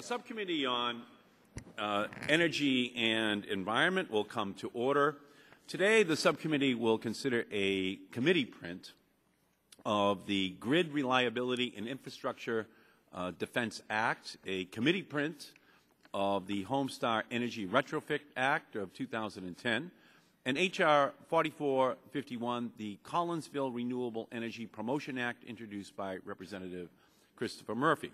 Subcommittee on Energy and Environment will come to order. Today, the subcommittee will consider a committee print of the Grid Reliability and Infrastructure Defense Act, a committee print of the Homestar Energy Retrofit Act of 2010, and H.R. 4451, the Collinsville Renewable Energy Promotion Act, introduced by Representative Christopher Murphy.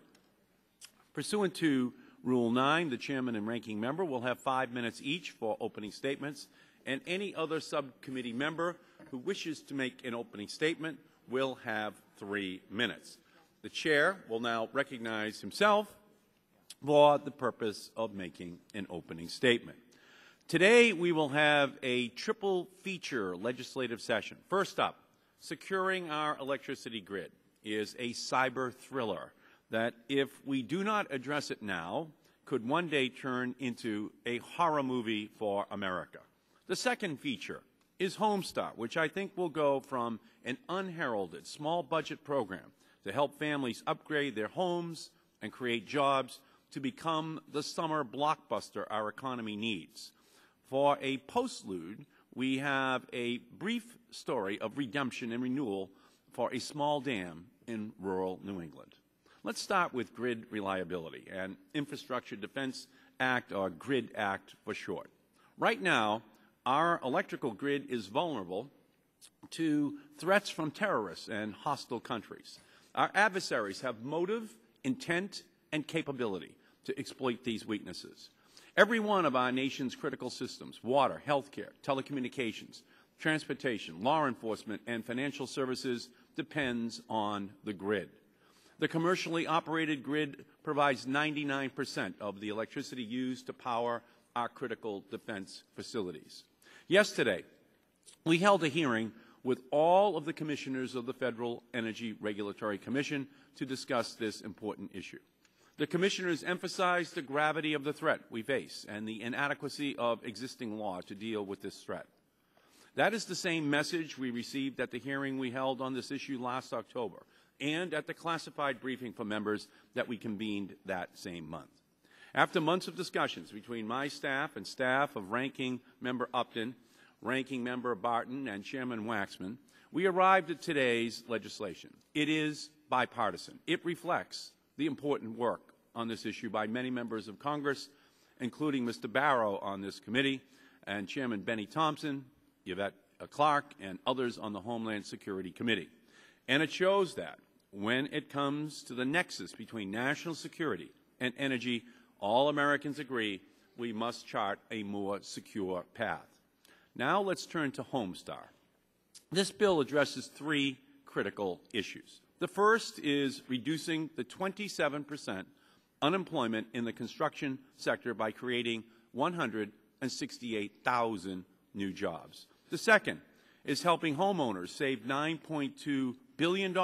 Pursuant to Rule 9, the chairman and ranking member will have 5 minutes each for opening statements, and any other subcommittee member who wishes to make an opening statement will have 3 minutes. The chair will now recognize himself for the purpose of making an opening statement. Today, we will have a triple feature legislative session. First up, securing our electricity grid is a cyber thriller that, if we do not address it now, could one day turn into a horror movie for America. The second feature is Homestar, which I think will go from an unheralded small budget program to help families upgrade their homes and create jobs to become the summer blockbuster our economy needs. For a postlude, we have a brief story of redemption and renewal for a small dam in rural New England. Let's start with Grid Reliability and Infrastructure Defense Act, or GRID Act for short. Right now, our electrical grid is vulnerable to threats from terrorists and hostile countries. Our adversaries have motive, intent, and capability to exploit these weaknesses. Every one of our nation's critical systems, water, healthcare, telecommunications, transportation, law enforcement, and financial services, depends on the grid. The commercially operated grid provides 99% of the electricity used to power our critical defense facilities. Yesterday, we held a hearing with all of the commissioners of the Federal Energy Regulatory Commission to discuss this important issue. The commissioners emphasized the gravity of the threat we face and the inadequacy of existing law to deal with this threat. That is the same message we received at the hearing we held on this issue last October, and at the classified briefing for members that we convened that same month. After months of discussions between my staff and staff of Ranking Member Upton, Ranking Member Barton, and Chairman Waxman, we arrived at today's legislation. It is bipartisan. It reflects the important work on this issue by many members of Congress, including Mr. Barrow on this committee, and Chairman Benny Thompson, Yvette Clark, and others on the Homeland Security Committee. And it shows that when it comes to the nexus between national security and energy, all Americans agree we must chart a more secure path. Now let's turn to Homestar. This bill addresses 3 critical issues. The first is reducing the 27% unemployment in the construction sector by creating 168,000 new jobs. The second is helping homeowners save $9.2 billion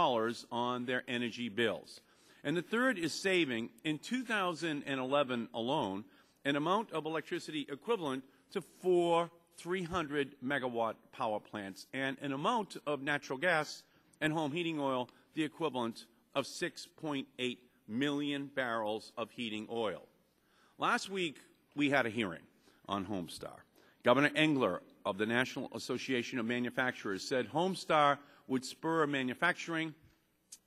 on their energy bills. And the third is saving, in 2011 alone, an amount of electricity equivalent to 4 300-megawatt power plants and an amount of natural gas and home heating oil the equivalent of 6.8 million barrels of heating oil. Last week, we had a hearing on Homestar. Governor Engler of the National Association of Manufacturers said Homestar would spur manufacturing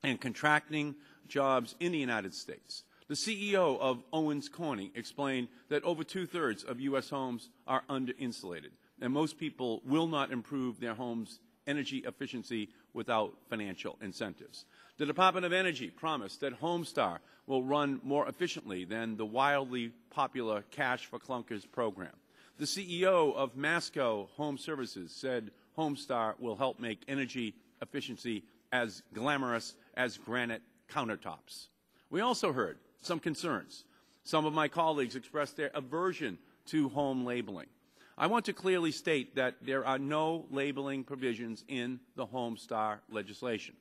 and contracting jobs in the United States. The CEO of Owens Corning explained that over 2/3 of U.S. homes are under-insulated, and most people will not improve their home's energy efficiency without financial incentives. The Department of Energy promised that Homestar will run more efficiently than the wildly popular Cash for Clunkers program. The CEO of Masco Home Services said Homestar will help make energy efficiency as glamorous as granite countertops. We also heard some concerns. Some of my colleagues expressed their aversion to home labeling. I want to clearly state that there are no labeling provisions in the Homestar legislation.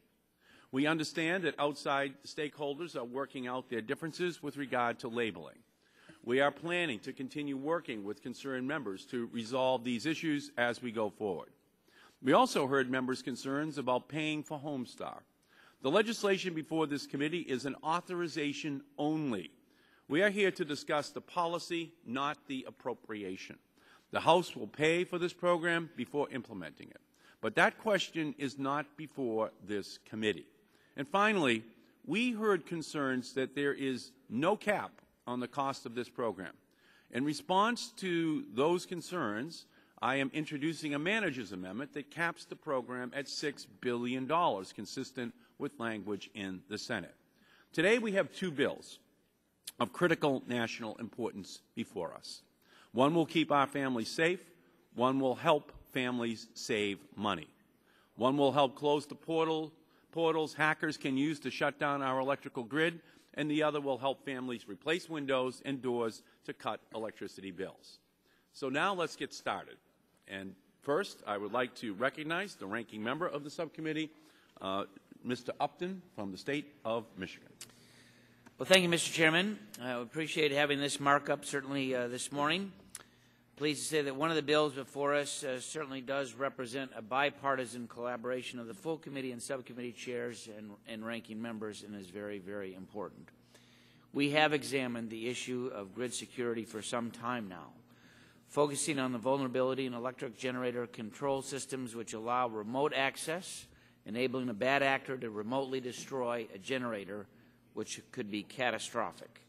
We understand that outside stakeholders are working out their differences with regard to labeling. We are planning to continue working with concerned members to resolve these issues as we go forward. We also heard members' concerns about paying for Homestar. The legislation before this committee is an authorization only. We are here to discuss the policy, not the appropriation. The House will pay for this program before implementing it. But that question is not before this committee. And finally, we heard concerns that there is no cap on the cost of this program. In response to those concerns, I am introducing a manager's amendment that caps the program at $6 billion, consistent with language in the Senate. Today we have two bills of critical national importance before us. One will keep our families safe. One will help families save money. One will help close the portals hackers can use to shut down our electrical grid, and the other will help families replace windows and doors to cut electricity bills. So now let's get started. And first, I would like to recognize the ranking member of the subcommittee, Mr. Upton from the state of Michigan. Well, thank you, Mr. Chairman. I appreciate having this markup certainly this morning. Pleased to say that one of the bills before us certainly does represent a bipartisan collaboration of the full committee and subcommittee chairs and ranking members, and is very, very important. We have examined the issue of grid security for some time now, focusing on the vulnerability in electric generator control systems which allow remote access, enabling a bad actor to remotely destroy a generator, which could be catastrophic.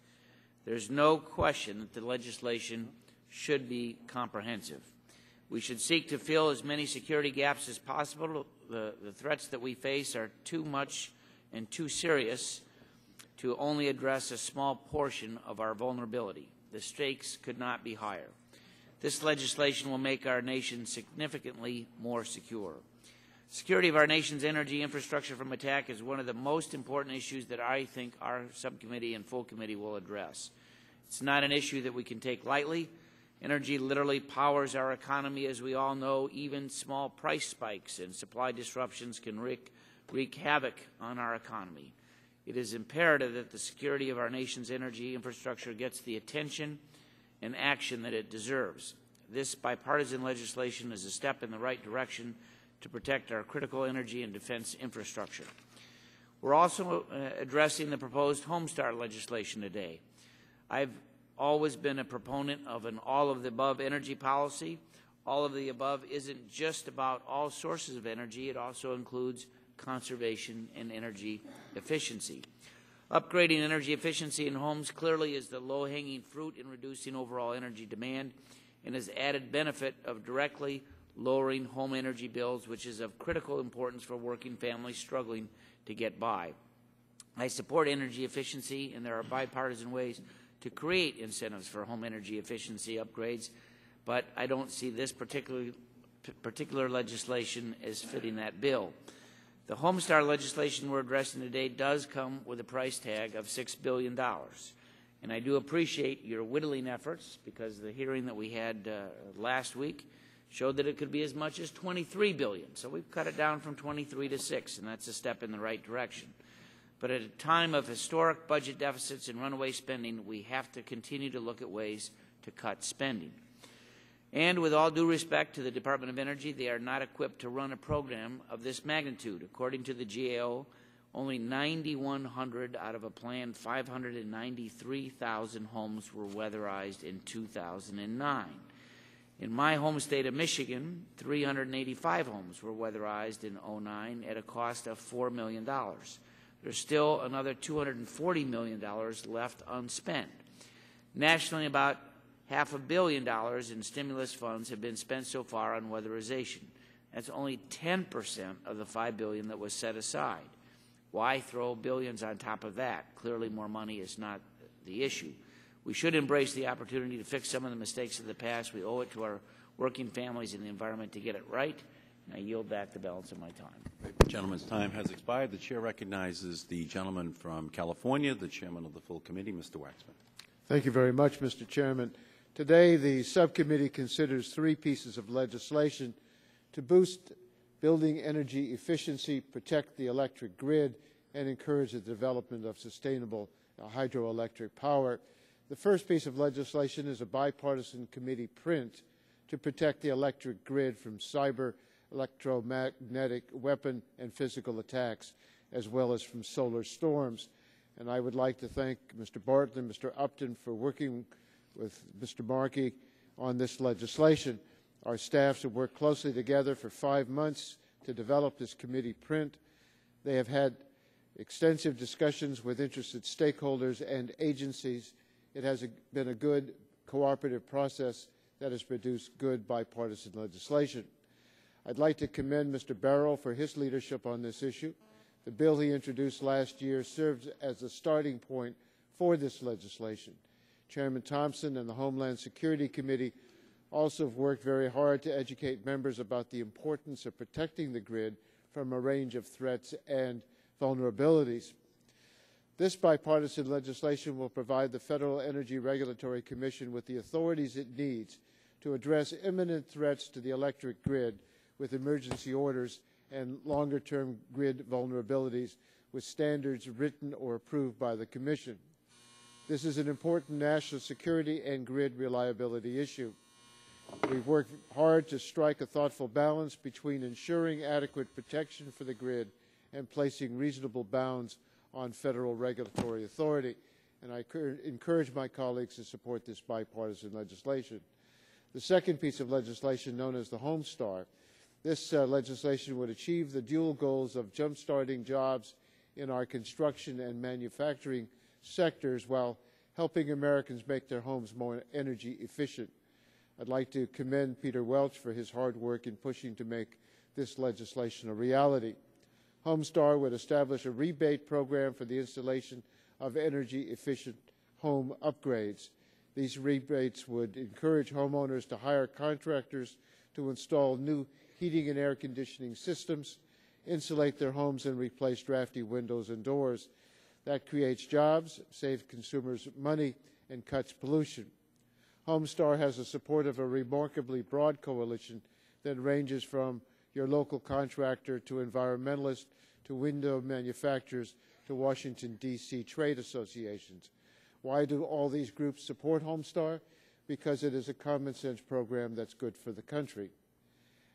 There's no question that the legislation should be comprehensive. We should seek to fill as many security gaps as possible. The threats that we face are too much and too serious to only address a small portion of our vulnerability. The stakes could not be higher. This legislation will make our nation significantly more secure. Security of our nation's energy infrastructure from attack is one of the most important issues that I think our subcommittee and full committee will address. It's not an issue that we can take lightly. Energy literally powers our economy, as we all know. Even small price spikes and supply disruptions can wreak havoc on our economy. It is imperative that the security of our nation's energy infrastructure gets the attention and action that it deserves. This bipartisan legislation is a step in the right direction to protect our critical energy and defense infrastructure. We're also addressing the proposed Homestar legislation today. I've always been a proponent of an all-of-the-above energy policy. All of the above isn't just about all sources of energy. It also includes conservation and energy efficiency. Upgrading energy efficiency in homes clearly is the low-hanging fruit in reducing overall energy demand, and has added benefit of directly lowering home energy bills, which is of critical importance for working families struggling to get by. I support energy efficiency, and there are bipartisan ways to create incentives for home energy efficiency upgrades, but I don't see this particular legislation as fitting that bill. The Homestar legislation we're addressing today does come with a price tag of $6 billion. And I do appreciate your whittling efforts, because the hearing that we had last week showed that it could be as much as $23 billion. So we've cut it down from 23 to 6, and that's a step in the right direction. But at a time of historic budget deficits and runaway spending, we have to continue to look at ways to cut spending. And with all due respect to the Department of Energy, they are not equipped to run a program of this magnitude. According to the GAO, only 9,100 out of a planned 593,000 homes were weatherized in 2009. In my home state of Michigan, 385 homes were weatherized in 2009 at a cost of $4 million. There's still another $240 million left unspent. Nationally, about $500 million in stimulus funds have been spent so far on weatherization. That's only 10% of the $5 billion that was set aside. Why throw billions on top of that? Clearly more money is not the issue. We should embrace the opportunity to fix some of the mistakes of the past. We owe it to our working families and the environment to get it right. And I yield back the balance of my time. The gentleman's time has expired. The chair recognizes the gentleman from California, the chairman of the full committee, Mr. Waxman. Thank you very much, Mr. Chairman. Today, the subcommittee considers three pieces of legislation to boost building energy efficiency, protect the electric grid, and encourage the development of sustainable hydroelectric power. The first piece of legislation is a bipartisan committee print to protect the electric grid from cyber, electromagnetic, weapon, and physical attacks, as well as from solar storms. And I would like to thank Mr. Barton and Mr. Upton for working with Mr. Markey on this legislation. Our staffs have worked closely together for 5 months to develop this committee print. They have had extensive discussions with interested stakeholders and agencies. It has been a good cooperative process that has produced good bipartisan legislation. I'd like to commend Mr. Barrow for his leadership on this issue. The bill he introduced last year serves as a starting point for this legislation. Chairman Thompson and the Homeland Security Committee also have worked very hard to educate members about the importance of protecting the grid from a range of threats and vulnerabilities. This bipartisan legislation will provide the Federal Energy Regulatory Commission with the authorities it needs to address imminent threats to the electric grid with emergency orders and longer-term grid vulnerabilities with standards written or approved by the Commission. This is an important national security and grid reliability issue. We've worked hard to strike a thoughtful balance between ensuring adequate protection for the grid and placing reasonable bounds on federal regulatory authority. And I encourage my colleagues to support this bipartisan legislation. The second piece of legislation, known as the Home Star, this legislation would achieve the dual goals of jump-starting jobs in our construction and manufacturing sectors while helping Americans make their homes more energy efficient. I'd like to commend Peter Welch for his hard work in pushing to make this legislation a reality. Homestar would establish a rebate program for the installation of energy-efficient home upgrades. These rebates would encourage homeowners to hire contractors to install new heating and air conditioning systems, insulate their homes, and replace drafty windows and doors. That creates jobs, saves consumers money, and cuts pollution. Homestar has the support of a remarkably broad coalition that ranges from your local contractor to environmentalists to window manufacturers to Washington, D.C. trade associations. Why do all these groups support Homestar? Because it is a common-sense program that's good for the country.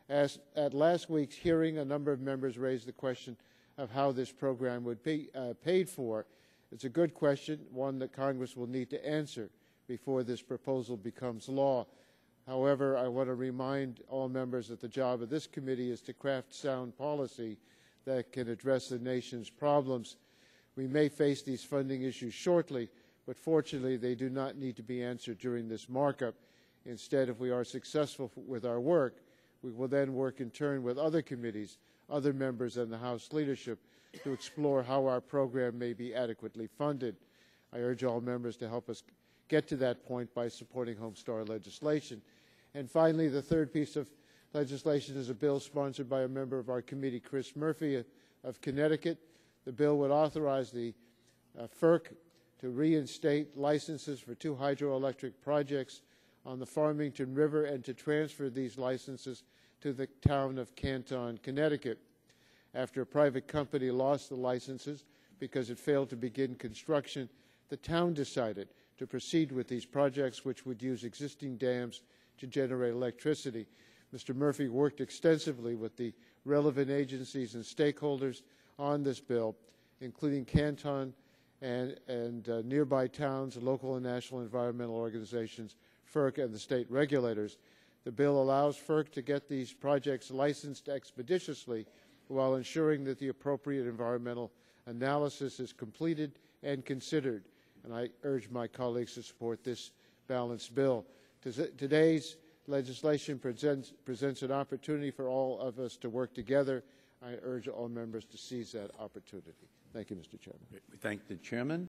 As at last week's hearing, a number of members raised the question of how this program would be paid for. It's a good question, one that Congress will need to answer before this proposal becomes law. However, I want to remind all members that the job of this committee is to craft sound policy that can address the nation's problems. We may face these funding issues shortly, but fortunately they do not need to be answered during this markup. Instead, if we are successful with our work, we will then work in turn with other committees, other members, and the House leadership to explore how our program may be adequately funded. I urge all members to help us get to that point by supporting Homestar legislation. And finally, the third piece of legislation is a bill sponsored by a member of our committee, Chris Murphy of Connecticut. The bill would authorize the FERC to reinstate licenses for 2 hydroelectric projects on the Farmington River and to transfer these licenses to the town of Canton, Connecticut. After a private company lost the licenses because it failed to begin construction, the town decided to proceed with these projects, which would use existing dams to generate electricity. Mr. Murphy worked extensively with the relevant agencies and stakeholders on this bill, including Canton and nearby towns, local and national environmental organizations, FERC, and the state regulators. The bill allows FERC to get these projects licensed expeditiously while ensuring that the appropriate environmental analysis is completed and considered. And I urge my colleagues to support this balanced bill. Today's legislation presents an opportunity for all of us to work together. I urge all members to seize that opportunity. Thank you, Mr. Chairman. We thank the Chairman.